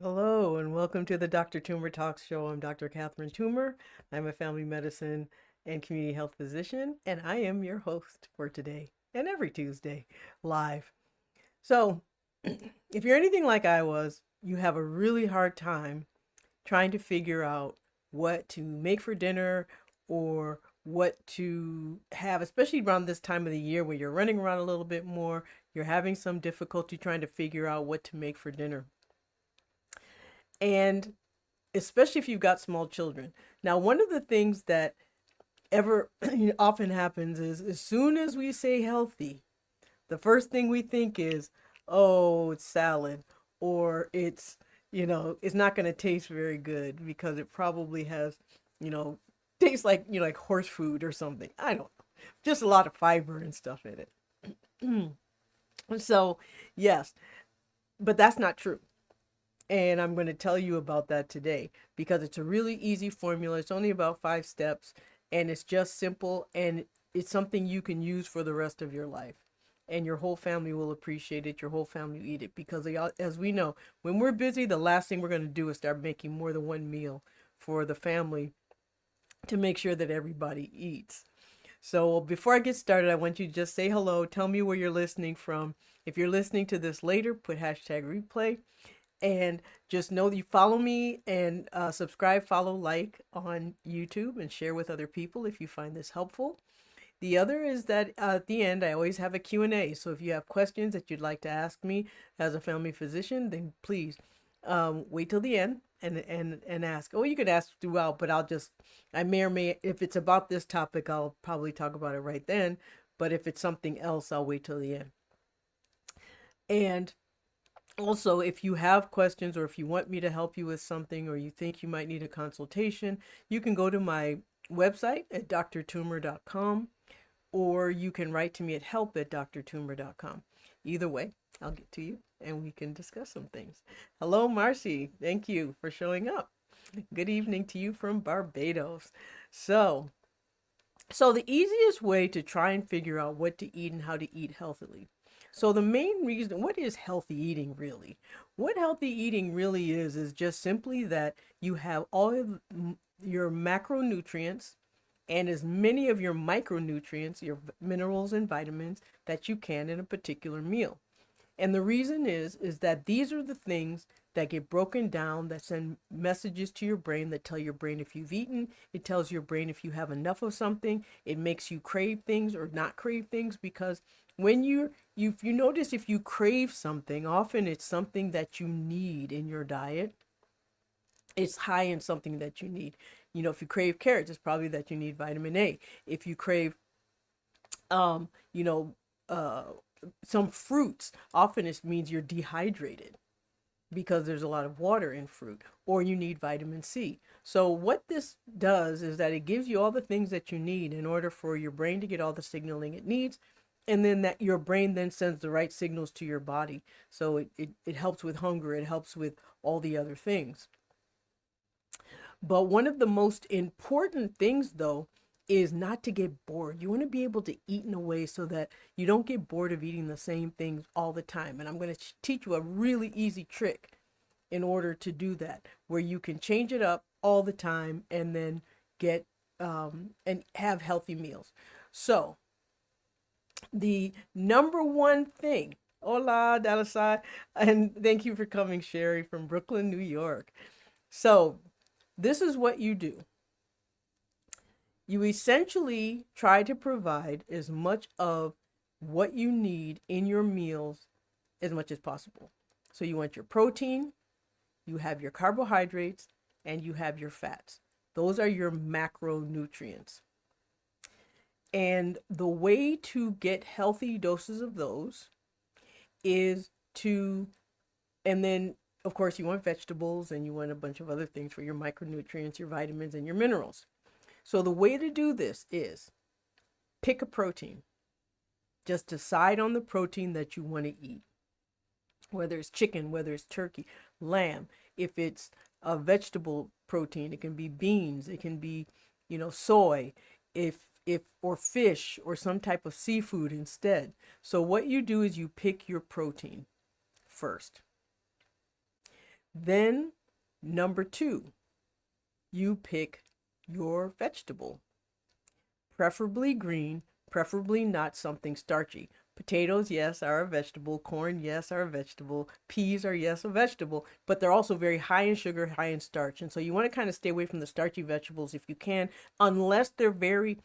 Hello, and welcome to the Dr. Toomer Talks Show. I'm Dr. Catherine Toomer. I'm a family medicine and community health physician, and I am your host for today and every Tuesday live. So, if you're anything like I was, you have a really hard time trying to figure out what to make for dinner or what to have, especially around this time of the year where you're running around a little bit more. You're having some difficulty trying to figure out what to make for dinner. And especially if you've got small children. Now, one of the things that ever often happens is as soon as we say healthy, the first thing we think is, oh, it's salad, or it's not going to taste very good because it probably has, you know, tastes like, like horse food or something. I don't know. Just a lot of fiber and stuff in it. So, yes, but that's not true. And I'm going to tell you about that today because it's a really easy formula. It's only about 5 steps and it's just simple and it's something you can use for the rest of your life. And your whole family will appreciate it. Your whole family will eat it because as we know, when we're busy, the last thing we're going to do is start making more than one meal for the family to make sure that everybody eats. So before I get started, I want you to just say hello. Tell me where you're listening from. If you're listening to this later, put hashtag replay. And just know that you follow me and subscribe, follow, like on YouTube and share with other people if you find this helpful. The other is that at the end, I always have a Q&A. So if you have questions that you'd like to ask me as a family physician, then please wait till the end and ask. Oh, you could ask throughout, but I may or may, if it's about this topic, I'll probably talk about it right then. But if it's something else, I'll wait till the end. And also, if you have questions or if you want me to help you with something or you think you might need a consultation, you can go to my website at drtoomer.com or you can write to me at help@drtoomer.com. Either way, I'll get to you and we can discuss some things. Hello, Marcy. Thank you for showing up. Good evening to you from Barbados. So, so the easiest way to try and figure out what to eat and how to eat healthily. So the main reason, what is healthy eating really? What healthy eating really is just simply that you have all of your macronutrients and as many of your micronutrients, your minerals and vitamins that you can in a particular meal. And the reason is that these are the things that get broken down that send messages to your brain that tell your brain if you've eaten. It tells your brain if you have enough of something. It makes you crave things or not crave things because when you notice if you crave something, often it's something that you need in your diet. It's high in something that you need. If you crave carrots, it's probably that you need vitamin A. If you crave um, you know, uh, some fruits, often it means you're dehydrated because there's a lot of water in fruit, or you need vitamin C. So what this does is that it gives you all the things that you need in order for your brain to get all the signaling it needs. And then that your brain then sends the right signals to your body. So it helps with hunger. It helps with all the other things. But one of the most important things, though, is not to get bored. You want to be able to eat in a way so that you don't get bored of eating the same things all the time. And I'm going to teach you a really easy trick in order to do that, where you can change it up all the time and then get and have healthy meals. So the number one thing, hola, Dalasai, and thank you for coming, Sherry from Brooklyn, New York. So this is what you do. You essentially try to provide as much of what you need in your meals as much as possible. So you want your protein, you have your carbohydrates, and you have your fats. Those are your macronutrients. And the way to get healthy doses of those is to, and then of course you want vegetables and you want a bunch of other things for your micronutrients, your vitamins, and your minerals. So the way to do this is pick a protein. Just decide on the protein that you want to eat, whether it's chicken, whether it's turkey, lamb. If it's a vegetable protein, it can be beans, it can be, soy, if or fish or some type of seafood instead. So what you do is you pick your protein first. Then, number two, you pick your vegetable, preferably green, preferably not something starchy. Potatoes, yes, are a vegetable. Corn, yes, are a vegetable. Peas are, yes, a vegetable, but they're also very high in sugar, high in starch. And so you want to kind of stay away from the starchy vegetables if you can, unless they're very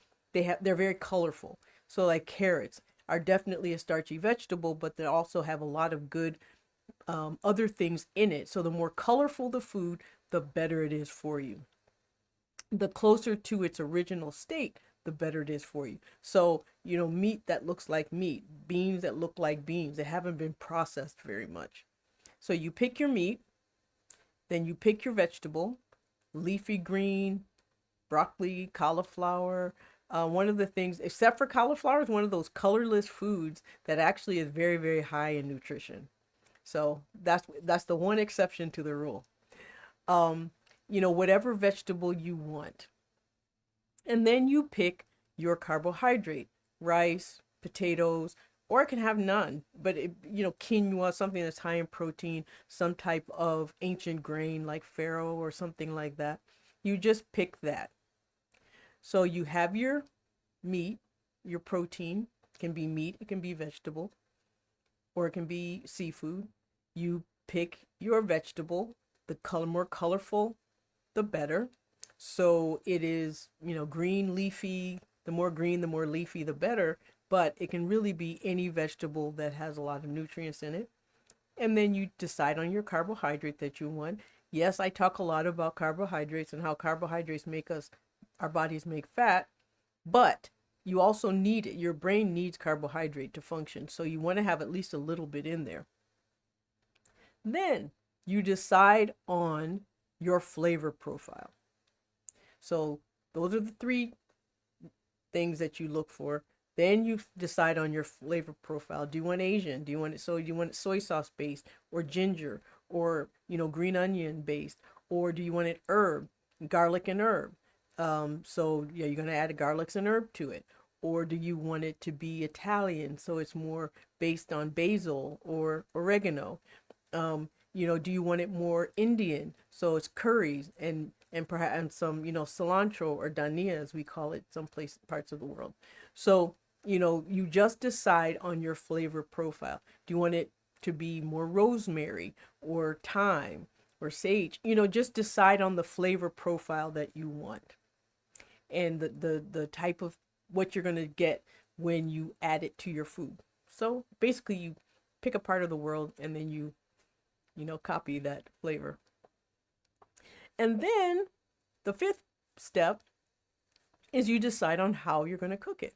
colorful. So like carrots are definitely a starchy vegetable, but they also have a lot of good other things in it. So the more colorful the food, the better it is for you. The closer to its original state, the better it is for you. So, meat that looks like meat, beans that look like beans, they haven't been processed very much. So you pick your meat, then you pick your vegetable, leafy green, broccoli, cauliflower. One of the things, except for cauliflower, is one of those colorless foods that actually is very, very high in nutrition. So that's the one exception to the rule. Um, whatever vegetable you want. And then you pick your carbohydrate, rice, potatoes, or it can have none, but quinoa, something that's high in protein, some type of ancient grain like farro or something like that. You just pick that. So you have your meat, your protein. It can be meat, it can be vegetable, or it can be seafood. You pick your vegetable. The more colorful, the better. So it is, green, leafy. The more green, the more leafy, the better. But it can really be any vegetable that has a lot of nutrients in it. And then you decide on your carbohydrate that you want. Yes, I talk a lot about carbohydrates and how carbohydrates our bodies make fat, but you also need it. Your brain needs carbohydrate to function. So you want to have at least a little bit in there. Then you decide on your flavor profile. So those are the three things that you look for. Then you decide on your flavor profile. Do you want Asian? Do you want it soy sauce based or ginger or green onion based, or do you want it herb, garlic and herb? So yeah, you're gonna add a garlic and herb to it. Or do you want it to be Italian, so it's more based on basil or oregano? Do you want it more Indian? So it's curries and perhaps and some, cilantro or dhania as we call it some parts of the world. So, you just decide on your flavor profile. Do you want it to be more rosemary or thyme or sage? Just decide on the flavor profile that you want and the type of what you're going to get when you add it to your food. So basically you pick a part of the world and then you copy that flavor. And then the fifth step is you decide on how you're going to cook it.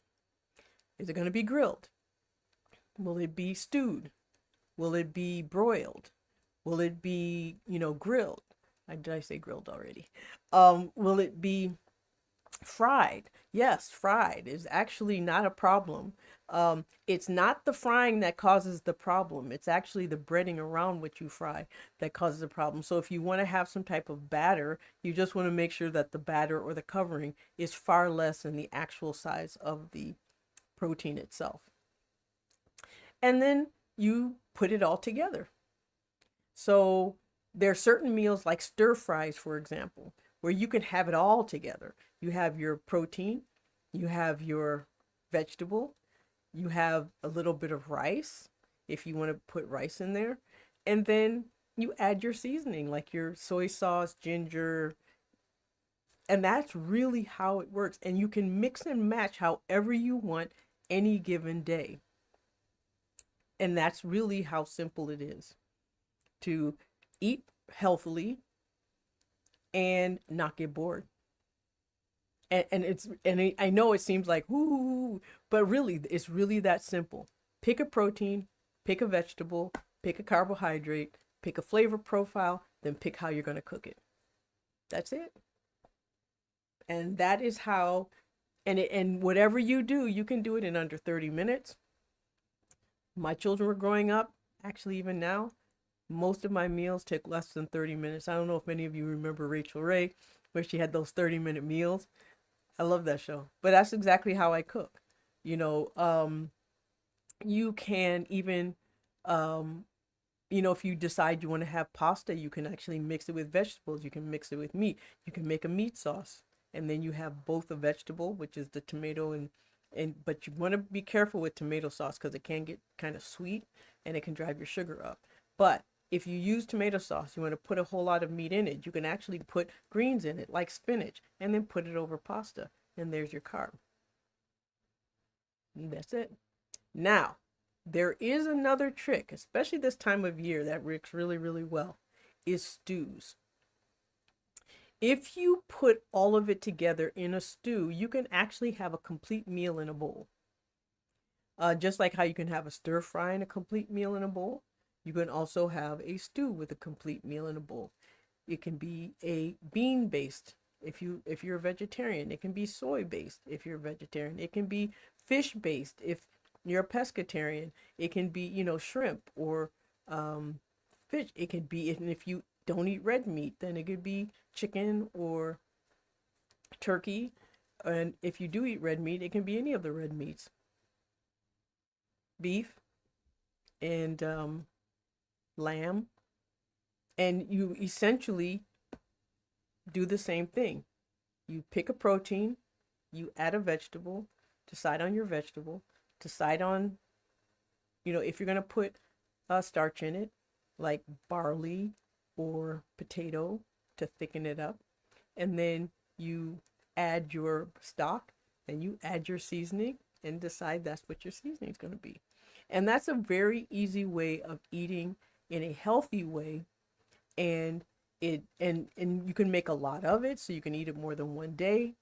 Is it going to be grilled? Will it be stewed? Will it be broiled? Will it be, grilled? Did I say grilled already? Will it be fried? Yes, fried is actually not a problem. It's not the frying that causes the problem. It's actually the breading around what you fry that causes the problem. So if you want to have some type of batter, you just want to make sure that the batter or the covering is far less than the actual size of the protein itself. And then you put it all together. So there are certain meals like stir fries, for example, where you can have it all together. You have your protein, you have your vegetable, you have a little bit of rice if you want to put rice in there, and then you add your seasoning like your soy sauce, ginger, and that's really how it works. And you can mix and match however you want any given day. And that's really how simple it is to eat healthily and not get bored. I know it seems like whoo, but really it's really that simple. Pick a protein, pick a vegetable, pick a carbohydrate, pick a flavor profile, then pick how you're going to cook it. That's it. And that is how and whatever you do, you can do it in under 30 minutes. My children were growing up, actually even now, most of my meals take less than 30 minutes. I don't know if many of you remember Rachel Ray, where she had those 30-minute meals. I love that show. But that's exactly how I cook. You know, you can even, um, if you decide you want to have pasta, you can actually mix it with vegetables. You can mix it with meat. You can make a meat sauce. And then you have both a vegetable, which is the tomato but you want to be careful with tomato sauce because it can get kind of sweet and it can drive your sugar up. But if you use tomato sauce, you want to put a whole lot of meat in it. You can actually put greens in it, like spinach, and then put it over pasta. And there's your carb. And that's it. Now, there is another trick, especially this time of year, that works really, really well, is stews. If you put all of it together in a stew, you can actually have a complete meal in a bowl. Just like how you can have a stir fry and a complete meal in a bowl, you can also have a stew with a complete meal in a bowl. It can be a bean based if you're a vegetarian. It can be soy based if you're a vegetarian. It can be fish based if you're a pescatarian. It can be, shrimp or fish. It could be, and if you don't eat red meat, then it could be chicken or turkey. And if you do eat red meat, it can be any of the red meats. Beef and lamb. And you essentially do the same thing. You pick a protein, you add a vegetable, decide on your vegetable, decide on, if you're going to put starch in it, like barley or potato to thicken it up. And then you add your stock and you add your seasoning and decide that's what your seasoning is going to be. And that's a very easy way of eating in a healthy way. And you can make a lot of it, so you can eat it more than one day.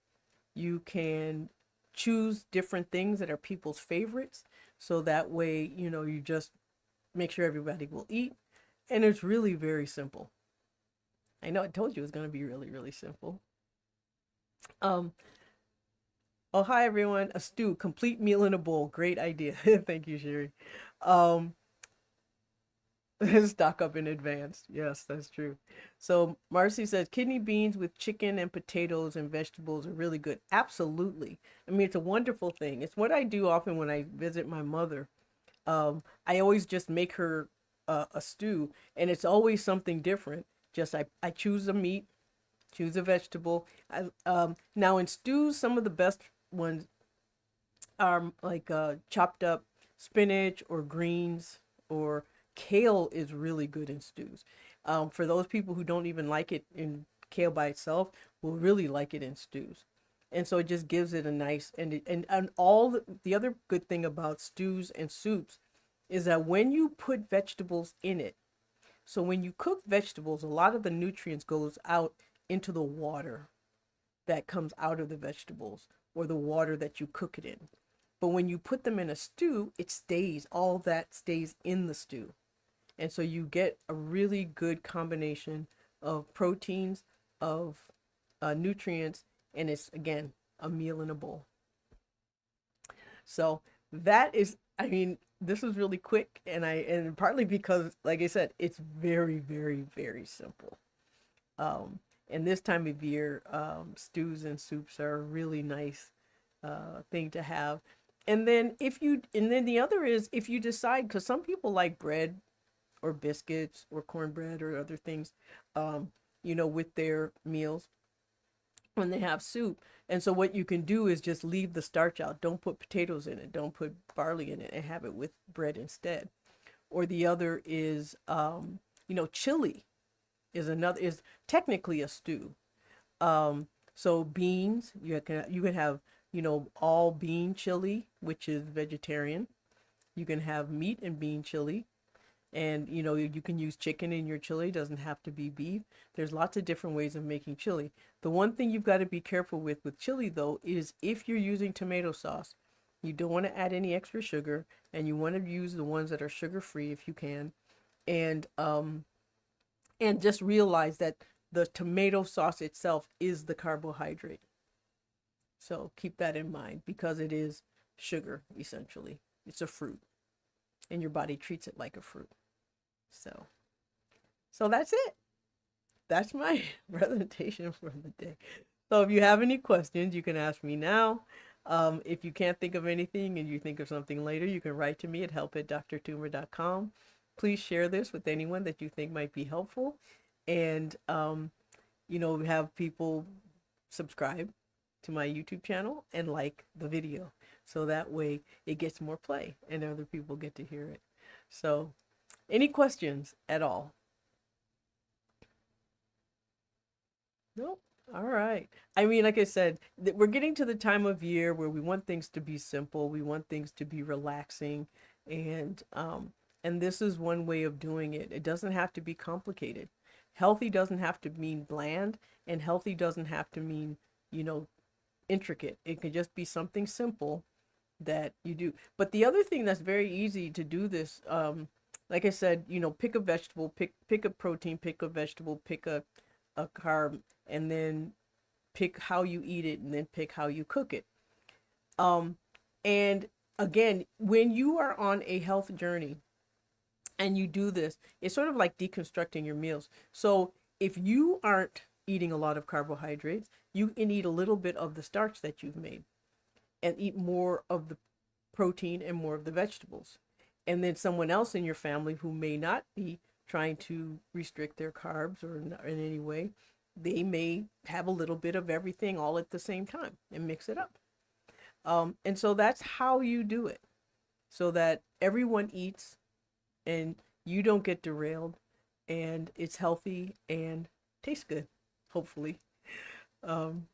You can choose different things that are people's favorites, so that way, you just make sure everybody will eat. And it's really very simple. I know I told you it was going to be really, really simple. Oh, hi everyone. A stew, complete meal in a bowl. Great idea. Thank you, Sherry. Um, Stock up in advance. Yes, that's true. So Marcy says kidney beans with chicken and potatoes and vegetables are really good. Absolutely. I mean, it's a wonderful thing. It's what I do often when I visit my mother. I always just make her a stew, and it's always something different. Just I choose a meat, choose a vegetable. Now in stews, some of the best ones are like chopped up spinach or greens, or kale is really good in stews. For those people who don't even like it in kale by itself, will really like it in stews. And so it just gives it a nice, and all the other good thing about stews and soups is that when you put vegetables in it, so when you cook vegetables, a lot of the nutrients goes out into the water that comes out of the vegetables or the water that you cook it in. But when you put them in a stew, all that stays in the stew. And so you get a really good combination of proteins, of nutrients, and it's, again, a meal in a bowl. So that is, I mean, this is really quick, and partly because, like I said, it's very, very, very simple. And this time of year, stews and soups are a really nice thing to have. And then the other is if you decide, because some people like bread or biscuits or cornbread or other things, with their meals when they have soup. And so what you can do is just leave the starch out. Don't put potatoes in it. Don't put barley in it, and have it with bread instead. Or the other is, chili is technically a stew. So beans, you can have, all bean chili, which is vegetarian. You can have meat and bean chili. And, you can use chicken in your chili. It doesn't have to be beef. There's lots of different ways of making chili. The one thing you've got to be careful with chili, though, is if you're using tomato sauce, you don't want to add any extra sugar, and you want to use the ones that are sugar-free if you can. And just realize that the tomato sauce itself is the carbohydrate. So keep that in mind, because it is sugar, essentially. It's a fruit, and your body treats it like a fruit. So that's it. That's my presentation for the day. So if you have any questions, you can ask me now. If you can't think of anything and you think of something later, you can write to me at help@drtumor.com. please share this with anyone that you think might be helpful. And, have people subscribe to my YouTube channel and like the video. So that way it gets more play and other people get to hear it. So, any questions at all? Nope. All right. I mean, like I said, we're getting to the time of year where we want things to be simple. We want things to be relaxing, and this is one way of doing it. It doesn't have to be complicated. Healthy doesn't have to mean bland, and healthy doesn't have to mean, you know, intricate. It could just be something simple that you do. But the other thing that's very easy to do this, like I said, pick a vegetable, pick a protein, pick a vegetable, pick a carb, and then pick how you eat it, and then pick how you cook it. And again, when you are on a health journey and you do this, it's sort of like deconstructing your meals. So if you aren't eating a lot of carbohydrates, you can eat a little bit of the starch that you've made and eat more of the protein and more of the vegetables. And then someone else in your family who may not be trying to restrict their carbs or in any way, they may have a little bit of everything all at the same time and mix it up. And so that's how you do it, so that everyone eats and you don't get derailed, and it's healthy and tastes good, hopefully. Um,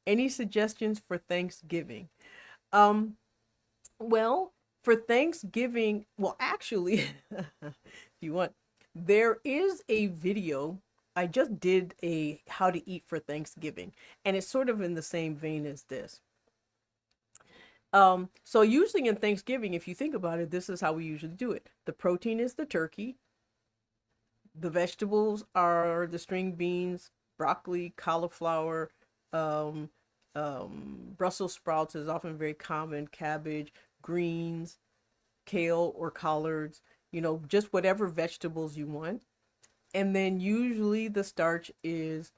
any suggestions for Thanksgiving? Um, well, for Thanksgiving, well, actually, if you want, there is a video. I just did a how to eat for Thanksgiving, and it's sort of in the same vein as this. So usually in Thanksgiving, if you think about it, this is how we usually do it. The protein is the turkey. The vegetables are the string beans, broccoli, cauliflower, um, Brussels sprouts is often very common, cabbage, greens, kale or collards, just whatever vegetables you want. And then usually the starch is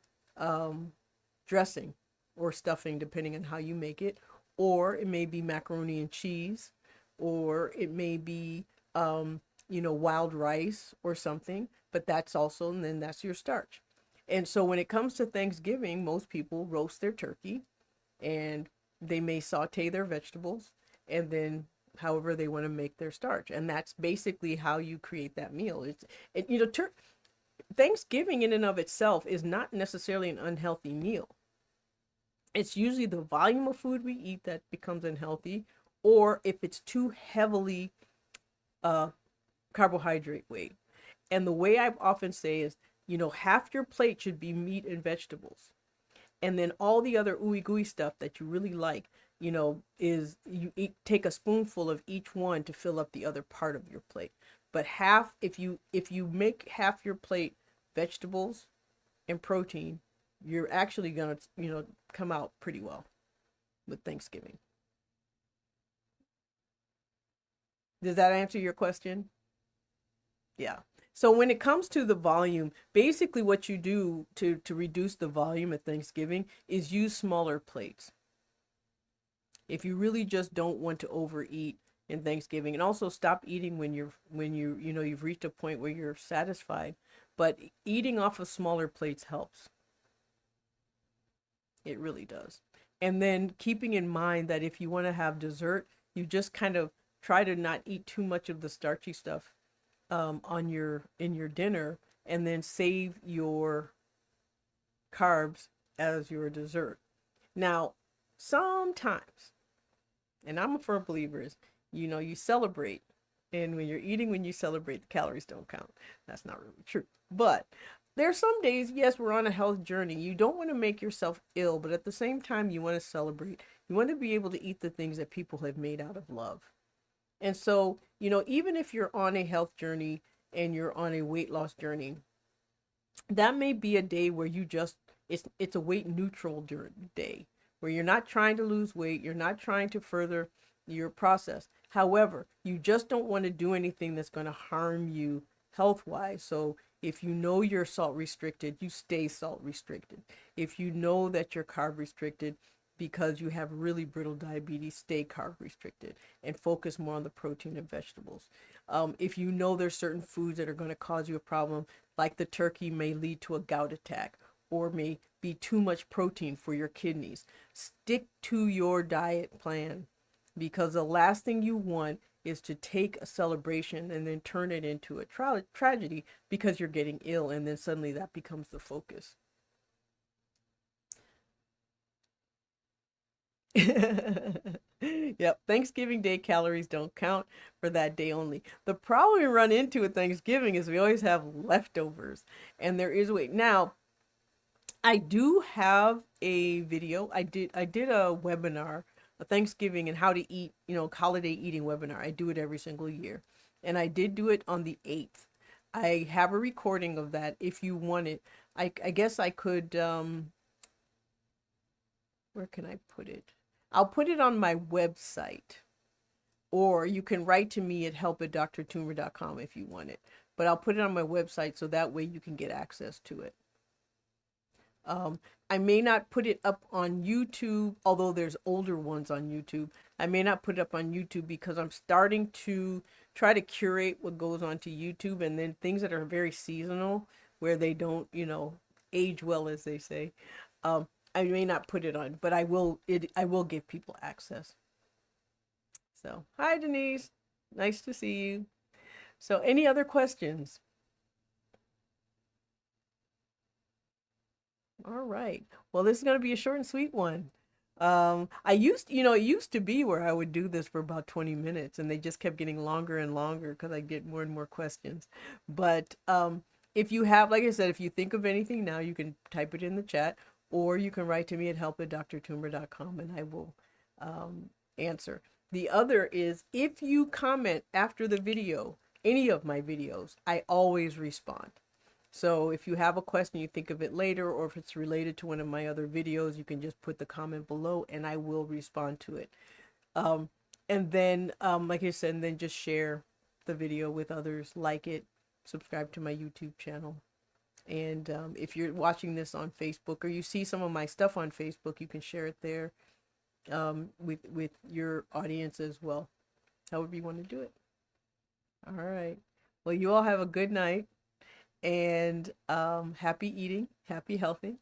dressing or stuffing, depending on how you make it. Or it may be macaroni and cheese, or it may be, wild rice or something. But that's also, and then that's your starch. And so when it comes to Thanksgiving, most people roast their turkey and they may saute their vegetables and then however they want to make their starch. And that's basically how you create that meal. Thanksgiving in and of itself is not necessarily an unhealthy meal. It's usually the volume of food we eat that becomes unhealthy, or if it's too heavily carbohydrate weight. And the way I often say is, half your plate should be meat and vegetables. And then all the other ooey gooey stuff that you really like, is take a spoonful of each one to fill up the other part of your plate. But if you make half your plate vegetables and protein, you're actually gonna, come out pretty well with Thanksgiving. Does that answer your question? Yeah. So when it comes to the volume, basically what you do to reduce the volume at Thanksgiving is use smaller plates. If you really just don't want to overeat in Thanksgiving, and also stop eating when you've reached a point where you're satisfied, but eating off of smaller plates helps. It really does. And then keeping in mind that if you want to have dessert, you just kind of try to not eat too much of the starchy stuff in your dinner, and then save your carbs as your dessert. Now, sometimes, and I'm a firm believer, is you celebrate, and when you're eating, when you celebrate, the calories don't count. That's not really true. But there's some days, yes, we're on a health journey. You don't want to make yourself ill, but at the same time, you want to celebrate. You want to be able to eat the things that people have made out of love. And so, even if you're on a health journey and you're on a weight loss journey, that may be a day where it's a weight neutral day where you're not trying to lose weight, you're not trying to further your process. However, you just don't want to do anything that's going to harm you health-wise. So if you know you're salt restricted, you stay salt restricted. If you know that you're carb restricted because you have really brittle diabetes, stay carb restricted and focus more on the protein and vegetables. If you know there's certain foods that are going to cause you a problem, like the turkey may lead to a gout attack or may be too much protein for your kidneys, stick to your diet plan, because the last thing you want is to take a celebration and then turn it into a tragedy because you're getting ill, and then suddenly that becomes the focus. Yep, Thanksgiving Day calories don't count for that day only. The problem we run into with Thanksgiving is we always have leftovers, and there is a way. Now, I do have a video. I did a webinar, a Thanksgiving and how to eat, holiday eating webinar. I do it every single year. And I did do it on the 8th. I have a recording of that if you want it. I guess I could, where can I put it? I'll put it on my website, or you can write to me at help@drtumor.com if you want it. But I'll put it on my website so that way you can get access to it. I may not put it up on YouTube, although there's older ones on YouTube. I may not put it up on YouTube because I'm starting to try to curate what goes onto YouTube, and then things that are very seasonal, where they don't, age well, as they say. I may not put it on, but I will give people access. So, hi Denise. Nice to see you. So, any other questions? All right. Well, this is going to be a short and sweet one. It used to be where I would do this for about 20 minutes, and they just kept getting longer and longer because I get more and more questions. But if you have, like I said, if you think of anything now, you can type it in the chat, or you can write to me at help@drtumor.com, and I will answer. The other is, if you comment after the video, any of my videos, I always respond. So if you have a question, you think of it later, or if it's related to one of my other videos, you can just put the comment below and I will respond to it. And then, like I said, and then just share the video with others, like it, subscribe to my YouTube channel. And if you're watching this on Facebook, or you see some of my stuff on Facebook, you can share it there with your audience as well, however you want to do it. All right. Well, you all have a good night. And happy eating, happy healthy,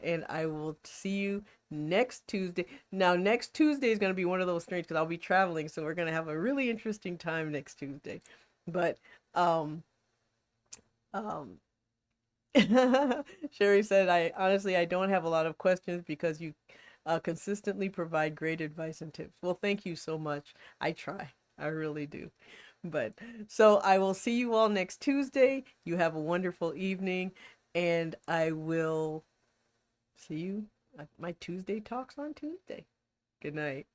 and I will see you next Tuesday. Now, next Tuesday is going to be one of those strange because I'll be traveling, so we're going to have a really interesting time next Tuesday. But um, Sherry said, I don't have a lot of questions because you consistently provide great advice and tips. Well, thank you so much. I try. I really do. But so I will see you all next Tuesday. You have a wonderful evening, and I will see you at my Tuesday talks on Tuesday. Good night.